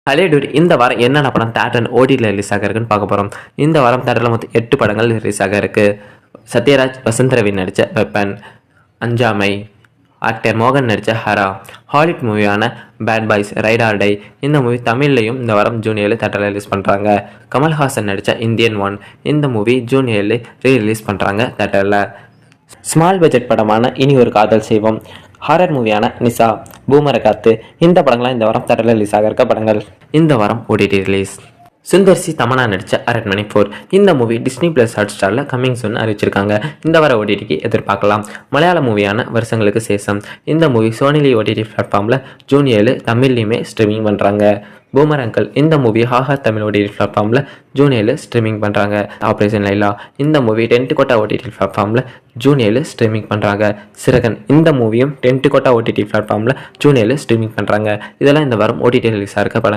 ஹலே டூட், இந்த வாரம் என்னென்ன படம் தேட்டர் ஓடிடியில் ரிலீஸ் ஆக இருக்குன்னு பார்க்க போகிறோம். இந்த வாரம் தேட்டரில் மொத்தம் 8 படங்கள் ரிலீஸ் ஆக இருக்கு. சத்யராஜ் வசந்த் ரவி நடித்த வெப்பன், அஞ்சாமை, ஆக்டர் மோகன் நடித்த ஹரா, ஹாலிவுட் மூவியான Bad Boys ride or die. இந்த மூவி தமிழ்லையும் இந்த வாரம் ஜூன் 7 தேட்டரில் ரிலீஸ் பண்ணுறாங்க. கமல்ஹாசன் நடித்த இந்தியன் 1 இந்த மூவி ஜூன் 7 ரிலீஸ் பண்ணுறாங்க தேட்டரில். ஸ்மால் பட்ஜெட் படமான இனி ஒரு காதல் செய்வோம், ஹாரர் மூவியான நிசா, பூமரை காத்து, இந்த படங்கள்லாம் இந்த வாரம் தேட்டரில் ரிலீஸ் ஆக இருக்க படங்கள். இந்த வாரம் OTT release Sundar C Tamannaah நடித்த அரண்மனை 4 இந்த மூவி டிஸ்னி பிளஸ் ஹாட் ஸ்டாரில் கம்மிங் சூன் அறிவிச்சிருக்காங்க. இந்த வார ஓடிடிக்கு எதிர்பார்க்கலாம். மலையாள மூவியான வருஷங்களுக்கு சேஷம் இந்த மூவி சோனிலி ஓடிடி பிளாட்ஃபார்மில் ஜூன் 7 தமிழ்லையுமே ஸ்ட்ரீமிங் பண்ணுறாங்க. பூமரங்கல் இந்த மூவி ஹாஹா தமிழ் ஓடிடி பிளாட்ஃபார்மில் ஜூன் 7 ஸ்ட்ரீமிங் பண்ணுறாங்க. ஆப்ரேஷன் லைலா இந்த மூவி டென்ட் கோட்டா ஓடிடி பிளாட்ஃபார்மில் ஜூன் 7 ஸ்ட்ரீமிங் பண்ணுறாங்க. சிறகன் இந்த மூவியும் டென்ட் கோட்டா ஓடிடி பிளாட்ஃபார்மில் ஜூன் 7 ஸ்ட்ரீமிங் பண்ணுறாங்க. இதெல்லாம் இந்த வாரம் ஓடிடி ரிலீஸ் ஆக இருக்க படம்.